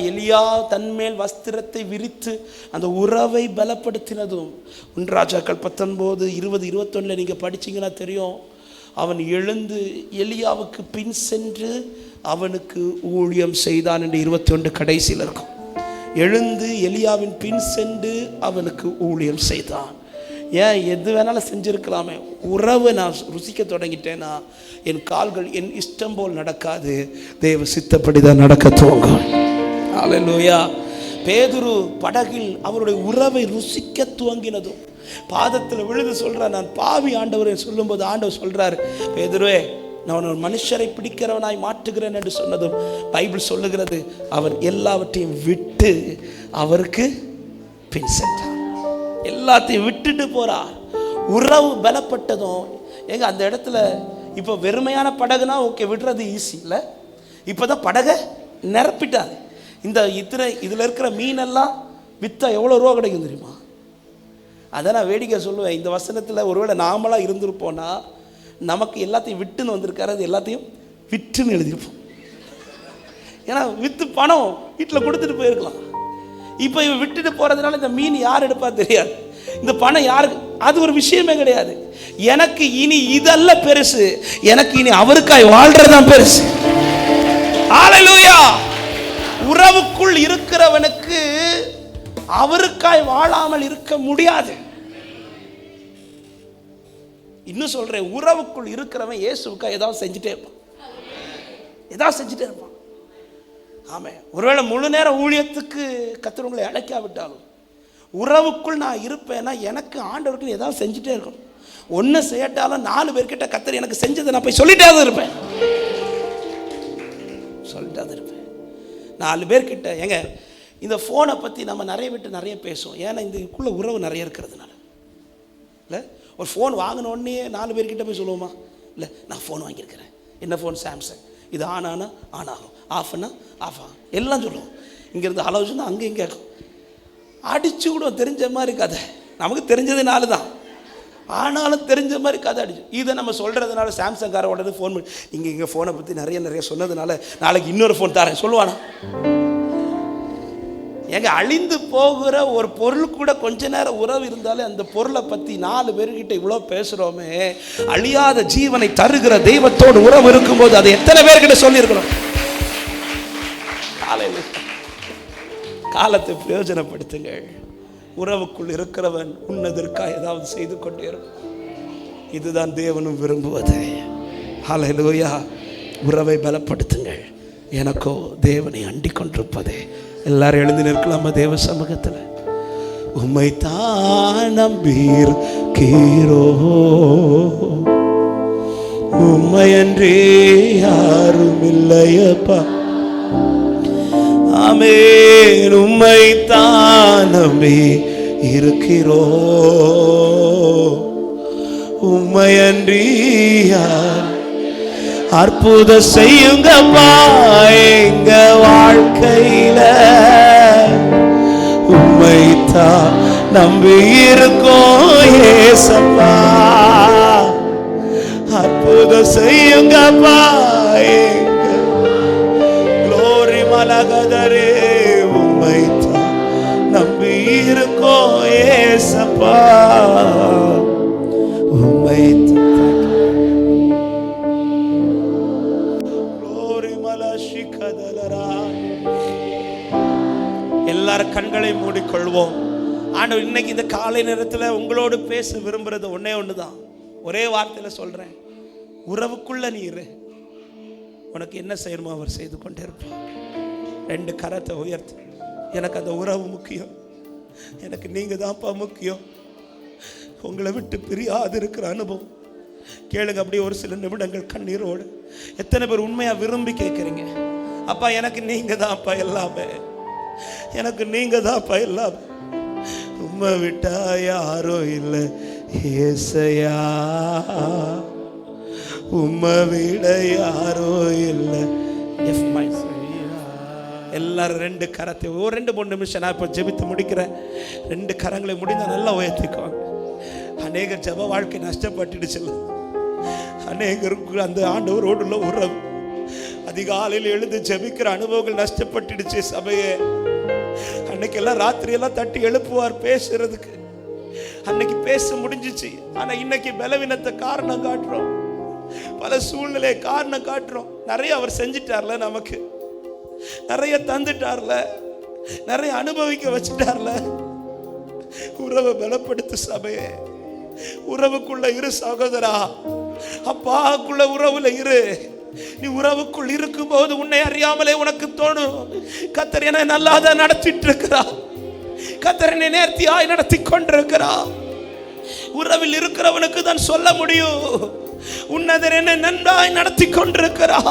எலியா தன்மேல் வஸ்திரத்தை விரித்து அந்த உறவை பலப்படுத்தினதும் 1 ராஜாக்கள் 19, 20, 21 நீங்கள் படிச்சிங்கன்னா தெரியும். அவன் எழுந்து எலியாவுக்கு பின் சென்று அவனுக்கு ஊழியம் செய்தான் என்று 21 கடைசியில் இருக்கும். எழுந்து எலியாவின் பின் சென்று அவனுக்கு ஊழியம் செய்தான். ஏன்? எது வேணாலும் செஞ்சிருக்கலாமே. உறவை நான் ருசிக்க தொடங்கிட்டேன்னா என் கால்கள் என் இஷ்டம் போல் நடக்காது, தேவ சித்தப்படி தான் நடக்க துவங்கும். ஹல்லேலூயா. பேதுரு படகில் அவருடைய உறவை ருசிக்க துவங்கினதும் பாதத்தில் விழுந்து சொல்கிறார், நான் பாவி ஆண்டவரை சொல்லும்போது ஆண்டவர் சொல்கிறார், பேதுருவே நான் ஒரு மனுஷரை பிடிக்கிறவனாய் மாற்றுகிறேன் என்று சொன்னதும் பைபிள் சொல்லுகிறது, அவர் எல்லாவற்றையும் விட்டு அவருக்கு பின் சென்றார். எல்லாத்தையும் விட்டுட்டு போறார். உறவு பலப்பட்டதும் எங்க அந்த இடத்துல இப்போ வெறுமையான படகுனா ஓகே, விடுறது ஈஸி இல்லை. இப்போதான் படகை நிரப்பிட்டாரு. இதில் இருக்கிற மீனெல்லாம் விற்றா எவ்வளோ ரூபா கிடைக்கும் தெரியுமா? அதை நான் வேடிக்கை சொல்லுவேன். இந்த வசனத்தில் ஒருவேளை நாமளாக இருந்திருப்போன்னா நமக்கு எல்லாத்தையும் விட்டுன்னு வந்திருக்காரு, அது எல்லாத்தையும் விட்டுன்னு எழுதியிருப்போம். ஏன்னா விற்று பணம் வீட்டில் கொடுத்துட்டு போயிருக்கலாம். இப்போ இவன் விட்டுட்டு போகிறதுனால இந்த மீன் யார் எடுப்பா தெரியாது, இந்த பணம் யாருக்கு, அது ஒரு விஷயமே கிடையாது. எனக்கு இனி இதல்ல பெருசு, எனக்கு இனி அவருக்காய் வாழ்றதுதான் பெருசு. ஹல்லேலூயா. உறவுக்குள் இருக்கிறவனுக்கு அவருக்காய் வாழாமல் இருக்க முடியாது. இன்னும் சொல்றேன், உறவுக்குள் இருக்கிறவன் இயேசுவுக்காக ஏதாவது செஞ்சுட்டே இருப்பான், ஏதாவது செஞ்சுட்டே இருப்பான். ஆமே. ஒருவேளை முழு நேர ஊழியத்துக்கு கர்த்தர் உங்களை அழைக்காவிட்டாலும் உறவுக்குள் நான் இருப்பேன்னா எனக்கு ஆண்டவருக்கு ஏதாவது செஞ்சுட்டே இருக்கணும். ஒன்று செய்யட்டாலும் 4 பேர்கிட்ட கர்த்தர் எனக்கு செஞ்சதை நான் போய் சொல்லிட்டே இருப்பேன், சொல்லிட்டே இருப்பேன். 4 பேர்கிட்ட ஏங்க இந்த ஃபோனை பற்றி நம்ம நிறைய பேசுவோம். ஏன்னா இதுக்குள்ள உறவு நிறைய இருக்கிறதுனால இல்லை. ஒரு ஃபோன் வாங்கினோடனே 4 பேர்கிட்ட போய் சொல்லுவோமா? இல்லை, நான் ஃபோன் வாங்கியிருக்கிறேன். என்ன ஃபோன்? சாம்சங். இது ஆன் ஆகும், ஆஃப் ஆகும், எல்லாம் சொல்லுவோம். இங்கேருந்து ஹலோ சொன்னால் அங்கே இங்கே அடிச்சு கூட தெரிஞ்ச மாதிரி கதை. நமக்கு தெரிஞ்சது 4 தான், ஆனாலும் தெரிஞ்ச மாதிரி கதை அடிச்சு. இதை நம்ம சொல்கிறதுனால சாம்சங்கார உடனே ஃபோன் பண்ணி நீங்கள் இங்கே ஃபோனை பற்றி நிறைய சொன்னதுனால நாளைக்கு இன்னொரு ஃபோன் தரேன் சொல்லுவானா? எங்க அழிந்து போகிற ஒரு பொருள் கூட கொஞ்ச நேரம் உறவு இருந்தாலே அந்த பொருளை பத்தி 4 பேர்கிட்ட இவ்வளோ பேசுறோமே, அழியாத ஜீவனை தருகிற தெய்வத்தோடு உறவு இருக்கும்போது அதை எத்தனை பேர்கிட்ட சொல்லியிருக்கிறோம்? காலத்தை பிரயோஜனப்படுத்துங்கள். உறவுக்குள் இருக்கிறவன் உன்னதற்காக ஏதாவது செய்து கொண்டே இருக்கும். இதுதான் தேவனும் விரும்புவது. ஹல்லேலூயா. உறவை பலப்படுத்துங்கள். எனக்கோ தேவனை அண்டிக் கொண்டிருப்பதே. எல்லாரும் எழுந்து நிற்கலாமா தேவ சமூகத்தில்? உம்மை தான் நம்பியிருக்கிறோ, உம்மையன்றி யாரும் இல்லையப்பா. ஆமென். உம்மை தான் நம்பி இருக்கிறோ, உம்மையன்றி யார். அற்புதம் செய்யுங்கப்பா எங்க வாழ்க்கையில, உம்மைத்தான் நம்பி இருக்கோம் ஏசப்பா. அற்புதம் செய்யுங்கப்பா எங்க க்ளோரி மலகதரே, உம்மைத்தான் நம்பி இருக்கோம் ஏசப்பா. உம்மைத்தான் எல்லாரும் கண்களை மூடிக்கொள்வோம். ஆண்டவர் இன்னைக்கு இந்த காலை நேரத்தில் உங்களோடு பேச விரும்புறது ஒன்னே ஒண்ணுதான். ஒரே வார்த்தையில சொல்றேன், உறவுக்குள்ள நீ இரு. உனக்கு என்ன செய்யணுமோ அவர் செய்து கொண்டே இருப்பார். 2 கரத்தை உயர்த்து. எனக்கு அந்த உறவு முக்கியம், எனக்கு நீங்க தான்ப்பா முக்கியம். உங்களை விட்டு பிரியாது இருக்கிற அனுபவம் கேளுங்க. அப்படியே ஒரு சில நிமிடங்கள் கண்ணீரோடு எத்தனை பேர் உண்மையா விரும்பி கேட்குறீங்க? அப்பா எனக்கு நீங்க தான்ப்பா எல்லாமே, எனக்கு நீங்க தான்ப்பா எல்லாமே. உம்மை விட்டா யாரோ இல்லை ஏசையா, உம்மை விட யாரோ இல்லை. எல்லாரும் 2 கரத்தை ஒரு 2-3 நிமிஷம் நான் இப்போ ஜெபித்து முடிக்கிறேன். 2 கரங்களை முடிந்தா நல்லா உயர்த்திக்குவாங்க. அநேகர் ஜெப வாழ்க்கை நஷ்டப்பட்டுடுச்சுல்ல, அநேகருக்கு அந்த ஆண்டவரோடு உள்ள உறவு அதிகாலையில் எழுந்து ஜெபிக்கிற அனுபவங்கள் நஷ்டப்பட்டுடுச்சு. சபையே அன்னைக்கெல்லாம் ராத்திரியெல்லாம் தட்டி எழுப்புவார் பேசுறதுக்கு, அன்னைக்கு பேச முடிஞ்சிச்சு. ஆனா இன்னைக்கு பலவீனத்தை காரணம் காட்டுறோம், பல சூழ்நிலை காரணம் காட்டுறோம். நிறைய அவர் செஞ்சிட்டார்ல, நமக்கு நிறைய தந்துட்டார்ல, நிறைய அனுபவிக்க வச்சுட்டார்ல. உறவை பலப்படுத்து சபையே. உறவுக்குள்ள இரு சகோதரா, அப்பாக்குள்ள உறவுல இரு. நீ உறவுக்குள் இருக்கும் போது உன்னை அறியாமலே உனக்கு தோணும், கர்த்தர் என்னை நல்லாதான் நடத்திட்டு இருக்கிறா, கர்த்தர் என்னை நேர்த்தியாய் நடத்தி கொண்டிருக்கிறா. உறவில் இருக்கிறவனுக்கு தான் சொல்ல முடியும், உன்னதர் என்னை நன்றாய் நடத்தி கொண்டிருக்கிறா.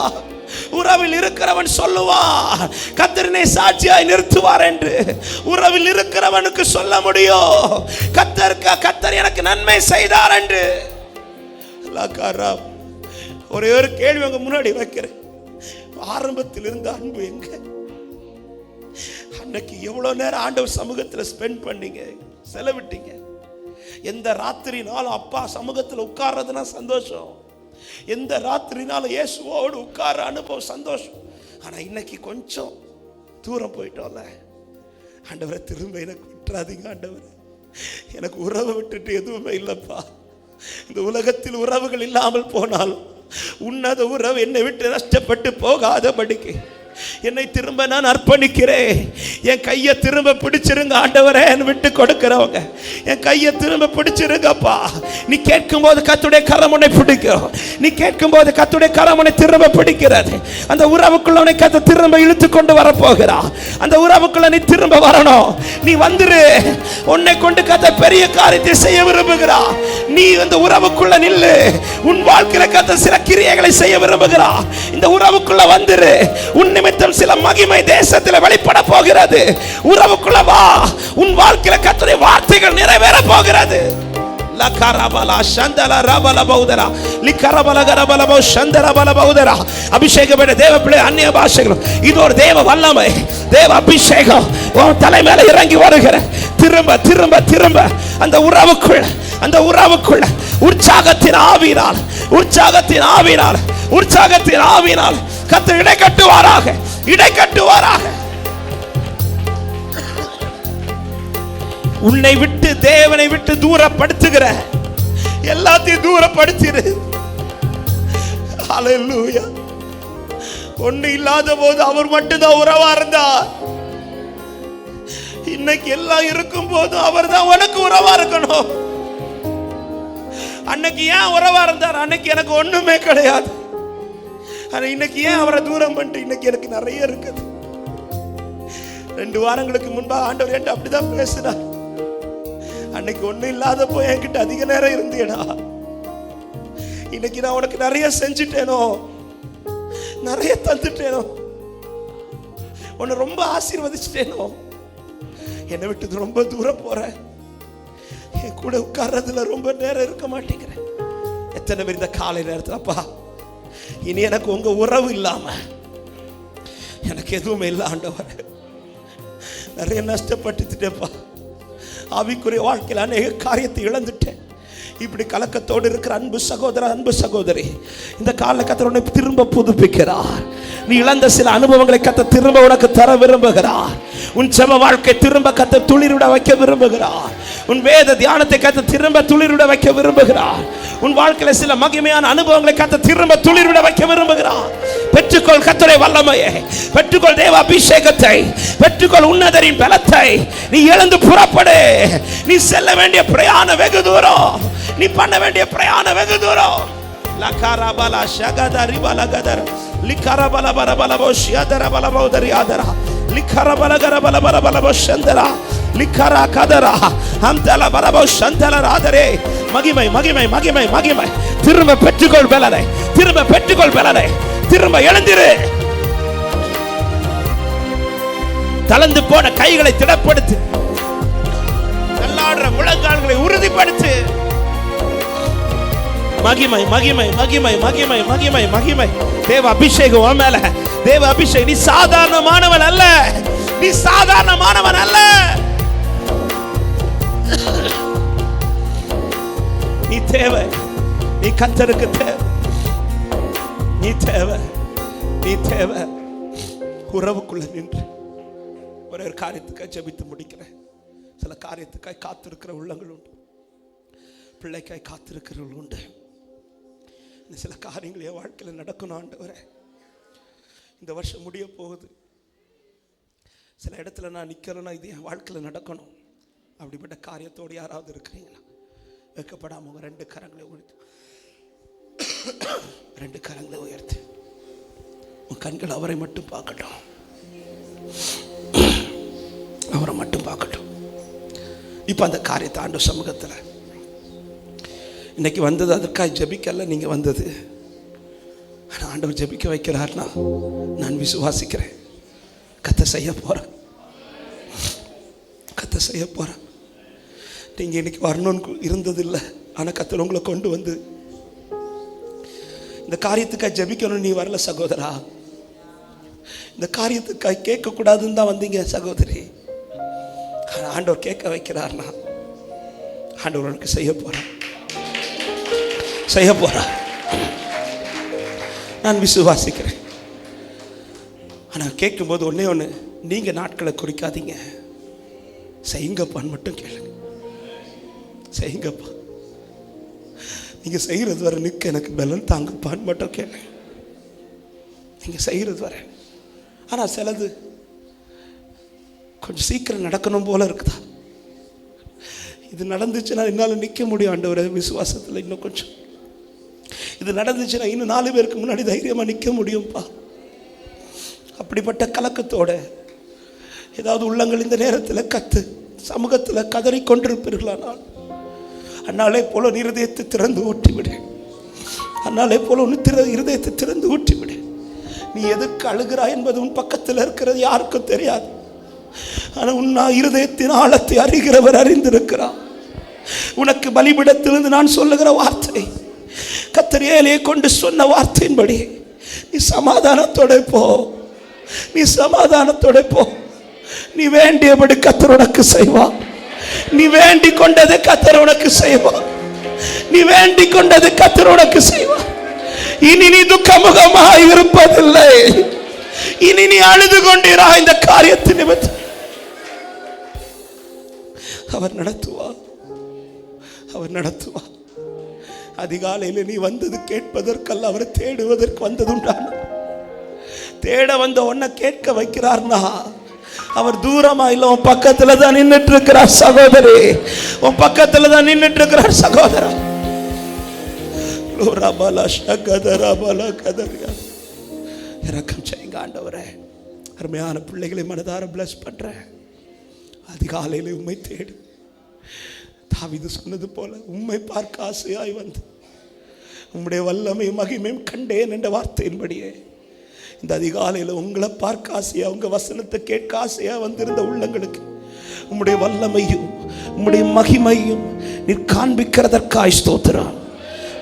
உறவில் இருக்கிறவன் சொல்லுவான், கர்த்தரனை சாட்சியாய் நிறுத்துவார் என்று. உறவில் இருக்கிறவனுக்கு சொல்ல முடியும், கர்த்தர் எனக்கு நன்மை செய்தார் என்று. ஒரே ஒரு கேள்வி உங்க முன்னாடி வைக்கிறேன், ஆரம்பத்தில் இருந்த அன்பு எங்க? அன்னைக்கு எவ்வளவு நேரம் ஆண்டவர் சமூகத்துல ஸ்பெண்ட் பண்ணீங்க, செலவிட்டீங்க? எந்த ராத்திரினாலும் அப்பா சமூகத்துல உட்கார்றதுனா சந்தோஷம், எந்த ராத்திரினாலும் இயேசுவோடு உட்கார அனுபவம் சந்தோஷம். ஆனா இன்னைக்கு கொஞ்சம் தூரம் போயிட்டோம்ல. ஆண்டவரை திரும்ப எனக்கு விட்டுறாதீங்க ஆண்டவரை, எனக்கு உறவை விட்டுட்டு எதுவுமே இல்லப்பா. இந்த உலகத்தில் உறவுகள் இல்லாமல் போனாலும் உன்னத உறவு என்னை விட்டு நஷ்டப்பட்டு போகாதபடிக்கு என்னை திரும்ப நான் அர்ப்பணிக்கிறேன். என் கையை திரும்ப பிடிச்சிருங்க ஆண்டவரே, விட்டு கொடுக்கிறவங்க என் கையை திரும்ப பிடிச்சிருங்கப்பா. நீ கேட்கும் போது கர்த்தருடைய கரம் உன்னை பிடிக்கும், நீ கேட்கும் போது கர்த்தருடைய கரம் உன்னை திரும்ப பிடிக்கிறது. அந்த உறவுக்குள்ள உன்னை கர்த்தர் திரும்ப இழுத்து கொண்டு வரப்போகிறா. அந்த உறவுக்குள்ள நீ திரும்ப வரணும். நீ வந்துரு, உன்னை கொண்டு கர்த்தர் பெரிய காரியத்தை செய்ய விரும்புகிறா. நீ அந்த உறவுக்குள்ள நில்லு, உன் வாழ்க்கையில கர்த்தர் சில கிரியைகளை செய்ய விரும்புகிறா. இந்த உறவுக்குள்ள வந்துரு, உன் சில மகிமை தேசத்தில் வெளிப்பட போகிறது. உறவுக்குள்ள வா, உன் வாழ்க்கையில கர்த்தருடைய வார்த்தைகள் நிறைவேற போகிறது. அபிஷேகம் தேவ பிள்ளை, அந்நிய பாஷைகளும் இது ஒரு தேவ வல்லமை, தேவ அபிஷேகம் உன் தலை மேல இறங்கி வருகிற. திரும்ப திரும்ப திரும்ப அந்த உறவுக்குள்ள உற்சாகத்தின் ஆவியினால், உற்சாகத்தின் ஆவியினால், உற்சாகத்தின் ஆவியினால் கர்த்தர் இடை கட்டுவாராக, இடை கட்டுவாராக. உன்னை விட்டு தேவனை விட்டு தூரப்படுத்துகிற எல்லாத்தையும் தூரப்படுத்திரு. ஹல்லேலூயா. ஒண்ணு இல்லாத போது அவர் மட்டும்தான் உறவா இருந்தார். இன்னைக்கு எல்லாம் இருக்கும் போது அவர் தான் உனக்கு உறவா இருக்கணும். அன்னைக்கு ஏன் உறவா இருந்தார்? அன்னைக்கு எனக்கு ஒண்ணுமே கிடையாது. ஆனா இன்னைக்கு ஏன் அவரை தூரம் பண்ணிட்டு இன்னைக்கு எனக்கு நிறைய இருக்குது. 2 வாரங்களுக்கு முன்பாக ஆண்டவர் என்கிட்ட அப்படிதான் பேசினார். அன்னைக்கு ஒண்ணும் இல்லாத போய் என்கிட்ட அதிக நேரம் இருந்தேடா. இன்னைக்கு நான் உனக்கு நிறைய செஞ்சுட்டேனோ, நிறைய தந்துட்டேனோ, உன்னை ரொம்ப ஆசீர்வதிச்சிட்டேனோ, என்னை விட்டு ரொம்ப தூரம் போற, என் கூட உட்கார்றதுல ரொம்ப நேரம் இருக்க மாட்டேங்கிறேன். எத்தனை பேர் இந்த காலை நேரத்தில் அப்பா இனி எனக்கு உங்க உறவு இல்லாம எனக்கு எதுவுமே இல்லை ஆண்டவர், நிறைய நஷ்டப்பட்டுட்டேப்பா, ஆவிக்குரிய வாழ்க்கையில் அநேக காரியத்தை இழந்துட்டேன். இப்படி கலக்கத்தோடு இருக்கிற அன்பு சகோதர, அன்பு சகோதரி, இந்த கால கர்த்தர் உன்னை திரும்ப புதுப்பிக்கிறார். நீ இழந்த சில அனுபவங்களை கர்த்தர் திரும்ப உனக்கு தர விரும்புகிறார். உன் ஜெப வாழ்க்கை திரும்ப கர்த்தர் துளிர்விட வைக்க விரும்புகிறார். உன் வேத தியானத்தை கர்த்தர் திரும்ப துளிர்விட வைக்க விரும்புகிறார். உன் வாழ்க்கையில சில மகிமையான அனுபவங்களை கர்த்தர் திரும்ப துளிர்விட வைக்க விரும்புகிறார். பெற்றுக்கொள் கர்த்தருடைய வல்லமையை, பெற்றுக்கொள் தேவ அபிஷேகத்தை, பெற்றுக்கொள் உன்னதரின் பலத்தை. நீ எழுந்து புறப்படு. நீ செல்ல வேண்டிய பிரயாணம் வெகு தூரம், நீ பண்ண வேண்டிய பிரயாணம் வெகு தூரம். லகாரபலா ஷகதரி பலகதர் லிகரபல பரபலபோ ஷியதர பலபோதரி ஆதரா லிகரபலகர பலபலபலபோ ஷந்தரா லிகரா கதரா அம்தல பரபோ ஷந்தல ராதரே. மகிமை மகிமை மகிமை மகிமை. திரும்ப பெற்றுக்கொள் பலனை, திரும்ப பெற்றுக்கொள் பலனை, திரும்ப எழுந்திரு. தளர்ந்து போன கைகளை திடப்படுத்து, தள்ளாடுற முழங்கால்களை உறுதிப்படுத்து. மகிமை மகிமை மகிமை மகிமை மகிமை மகிமை. தேவ அபிஷேகம் உன் மேல, தேவ அபிஷேகம். நீ சாதாரணமானவன் அல்ல, நீ சாதாரணமானவன் அல்ல. நீ தேவை, நீ கர்த்தருக்கு தேவை, நீ தேவை, நீ தேவை. உறவுக்குள்ள நின்று ஒரே ஒரு காரியத்துக்காக ஜெபித்து முடிக்கிறேன். சில காரியத்துக்காய் காத்திருக்கிற உள்ளங்கள் உண்டு, பிள்ளைக்காய் காத்திருக்கிறவர்கள் உண்டு. சில காரியங்கள் என் வாழ்க்கையில் நடக்கணும் ஆண்டவரே. இந்த வருஷம் முடிய போகுது. சில இடத்துல நான் நிற்கிறேன்னா இது என் வாழ்க்கையில் நடக்கணும். அப்படிப்பட்ட காரியத்தோடு யாராவது இருக்கிறீங்களா? வைக்கப்படாம உங்க 2 கரங்களை உயர்த்து, 2 கரங்களை உயர்த்து. உன் கண்கள் அவரை மட்டும் பார்க்கட்டும், அவரை மட்டும் பார்க்கட்டும். இப்போ அந்த காரியத்தை ஆண்டவர் சமூகத்தில் இன்னைக்கு வந்தது அதற்காக ஜெபிக்கல, நீங்கள் வந்தது. ஆனால் ஆண்டவர் ஜெபிக்க வைக்கிறார்னா நான் விசுவாசிக்கிறேன். கர்த்தர் செய்ய போகிறேன், கர்த்தர் செய்ய போகிறேன். நீங்கள் இன்னைக்கு வரணும்னு இருந்ததில்லை, ஆனால் கர்த்தர் உங்களை கொண்டு வந்து இந்த காரியத்துக்காக ஜெபிக்கணும். நீ வரல சகோதரா, இந்த காரியத்துக்காக கேட்கக்கூடாதுன்னு தான் வந்தீங்க சகோதரி. ஆனால் ஆண்டவர் கேட்க வைக்கிறார்னா ஆண்டவர் உனக்கு செய்ய போகிறார், செய்ய போறார். நான் விசுவாசிக்கிறேன். ஆனால் கேட்கும்போது ஒன்னே ஒன்று, நீங்க நாட்களை குறிக்காதீங்க, செய்யுங்கப்பான்னு மட்டும் கேளுங்க. செய்யுங்கப்பா, நீங்க செய்யறது வரை நிற்க எனக்கு பலன் தாங்கப்பான்னு மட்டும் கேளுங்க. நீங்க செய்யறது வரை. ஆனால் சிலது கொஞ்சம் சீக்கிரம் நடக்கணும் போல இருக்குதா? இது நடந்துச்சுன்னா என்னால் நிற்க முடியும் ஆண்டவரே விசுவாசத்தில். இன்னும் கொஞ்சம் இது நடந்துச்சுன்னா இன்னும் 4 பேருக்கு முன்னாடி தைரியமாக நிற்க முடியும்ப்பா. அப்படிப்பட்ட கலக்கத்தோட ஏதாவது உள்ளங்கள் இந்த நேரத்தில் கத்து சமூகத்தில் கதறி கொண்டிருப்பீர்களானால் அன்னாலே போல இருதயத்தை திறந்து ஊட்டிவிடு. அன்னாலே போல ஒன்று இருதயத்தை திறந்து ஊட்டிவிடு. நீ எதுக்கு அழுகிறாய் என்பது உன் பக்கத்தில் இருக்கிறது யாருக்கும் தெரியாது. ஆனால் உன் இருதயத்தின் ஆழத்தை அறிகிறவர் அறிந்திருக்கிறார். உனக்கு பலிபிடத்திலிருந்து நான் சொல்லுகிற வார்த்தை, கர்த்தர் ஏலியை கொண்டு சொன்ன வார்த்தையின்படி நீ சமாதானத்தோட போ, நீ சமாதானத்தோட போ. நீ வேண்டியபடி கர்த்தர் உனக்கு செய்வார். நீ வேண்டிக் கொண்டது கர்த்தர் உனக்கு செய்வார். நீ வேண்டிக் கொண்டது கர்த்தர் உனக்கு செய்வார். இனி நீ துக்கமுகமாக இருப்பதில்லை. இனி நீ அழுது கொண்டிரா இந்த காரியத்தின் நிமித்தம். அவர் நடத்துவார், அவர் நடத்துவார். அதிகாலையில் நீ வந்தது கேட்பதற்கல்ல, அவரை தேடுவதற்கு வந்ததுண்டான. தேட வந்த உன்னை கேட்க வைக்கிறார்னா அவர் தூரமா இல்ல, உன் பக்கத்துல தான் நின்னுட்டு இருக்கிறார் சகோதரி, உன் பக்கத்துல தான் நின்னுட்டு இருக்கிறார் சகோதரா. இரக்கம் செய்யுங்க ஆண்டவரே. அருமையான பிள்ளைகளை மனதார பிளஸ் பண்றேன். அதிகாலையில் உம்மை தேடி தாவீது சொன்னது போல உம்மை பார்க்க ஆசையாய் வந்து உம்முடைய வல்லமையும் மகிமையும் கண்டேன் என்ற வார்த்தையின்படியே இந்த அதிகாலையில் உங்களை பார்க்க ஆசையா, உங்க வசனத்தை கேட்க ஆசையா வந்திருந்த உள்ளங்களுக்கு உம்முடைய வல்லமையும் உம்முடைய மகிமையும் நீர் காண்பிக்கிறதற்காய் ஸ்தோத்திரம்.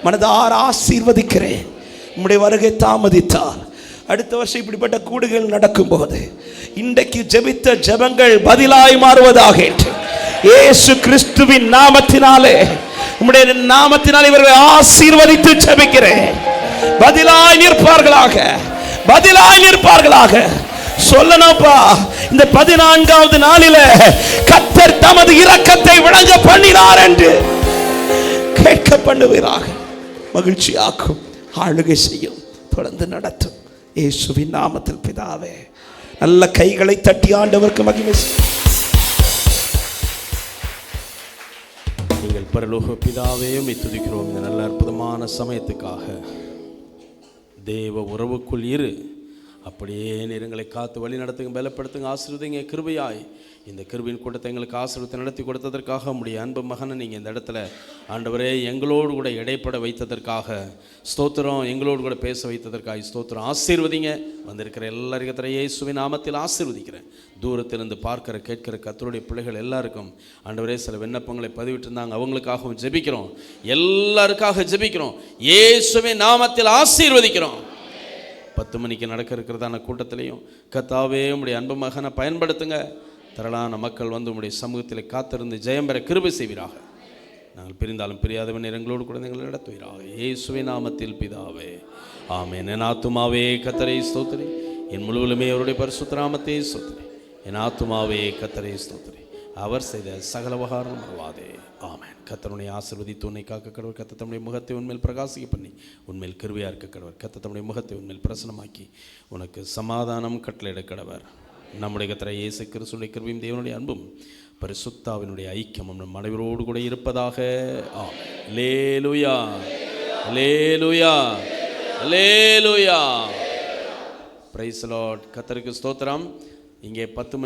மனதார ஆசீர்வதிக்கிறேன். உம்முடைய வருகை தாமதித்தார் அடுத்த வருஷம் இப்படிப்பட்ட கூடுகள் நடக்கும் போது இன்றைக்கு ஜெபித்த ஜெபங்கள் பதிலாய் மாறுவதாக இயேசு கிறிஸ்துவின் நாமத்தினாலே, உம்முடைய நாமத்தினாலே இவர்களை ஆசீர்வதித்து ஜெபிக்கிறேன். பதிலாய் நிற்பார்களாக, பதிலாய் நிற்பார்களாக. சொல்லணும்ப்பா, இந்த 14வது நாளில கர்த்தர் தமது இரக்கத்தை விளங்க பண்ணினார் என்று கேட்க பண்ணுவீராக. மகிழ்ச்சியாக்கும், ஆளுகை செய்யும், தொடர்ந்து நடத்தும். இயேசுவின் நாமத்தில் பிதாவே. நல்ல கைகளை தட்டி ஆண்டவருக்கு மகிமை. நீங்கள் பரலோக பிதாவே துதிக்கிறோம் இந்த நல்ல அற்புதமான சமயத்துக்காக. தேவ உறவுக்குள் இரு, அப்படியே நீங்களை காத்து வழி நடத்துங்க, பலப்படுத்துங்க, ஆசீர்வதிங்க. கிருபையாய் இந்த கிருபையின் கூட்டத்தை எங்களுக்கு ஆசீர்வாதத்தை நடத்தி கொடுத்ததற்காக, உம்முடைய அன்பு மகனை நீங்கள் இந்த இடத்துல ஆண்டவரே எங்களோடு கூட இடைப்பட வைத்ததற்காக ஸ்தோத்திரம், எங்களோடு கூட பேச வைத்ததற்காக ஸ்தோத்திரம். ஆசீர்வதிங்க. வந்திருக்கிற எல்லாருக்கும் இயேசுவின் நாமத்தில் ஆசீர்வதிக்கிறேன். தூரத்திலிருந்து பார்க்கிற கேட்கிற கர்த்தருடைய பிள்ளைகள் எல்லாருக்கும் ஆண்டவரே சில விண்ணப்பங்களை பதிவிட்டு இருந்தாங்க, அவங்களுக்காகவும் ஜெபிக்கிறோம், எல்லாருக்காக ஜெபிக்கிறோம். இயேசுவின் நாமத்தில் ஆசீர்வதிக்கிறோம். 10 மணிக்கு நடக்க இருக்கிறதான கூட்டத்திலையும் கர்த்தாவே உம்முடைய அன்பு மகனை பயன்படுத்துங்க. திரளான மக்கள் வந்து உம்முடைய சமூகத்தில் காத்திருந்து ஜெயம் பெற கிருபை செய்வீராக. நாங்கள் பிரிந்தாலும் பிரியாதவன் எங்களோடு கூட எங்களை நடத்துவீராக. இயேசுவின் நாமத்தில் பிதாவே, ஆமென். என் ஆத்துமாவே கர்த்தரை ஸ்தோத்திரி, என் முழுவதுமே அவருடைய பரிசுத்த நாமத்தை ஸ்தோத்திரி. என் ஆத்துமாவே கர்த்தரை ஸ்தோத்திரி, அவர் செய்த சகல உபகாரம் மறவாதே. ஆமென். கர்த்தருடைய ஆசீர்வதித்து உன்னை காக்க கடவுள். கர்த்தர் தம்முடைய முகத்தை உன்மேல் பிரகாசிக்க பண்ணி உன்மேல் கிருபையா இருக்க கடவுள். கர்த்தர் தம்முடைய முகத்தை உன்மேல் பிரசனமாக்கி உனக்கு சமாதானம் கட்டளையிட கடவர். நம்முடைய கர்த்தர் இயேசு கிறிஸ்துவின் கிருபையும் தேவனுடைய அன்பும் பரிசுத்தாவினுடைய ஐக்கியமும் நம் அனைவரோடு கூட இருப்பதாக. Alleluia, alleluia, alleluia. Praise the Lord. கர்த்தருக்கு ஸ்தோத்திரம். இங்கே 10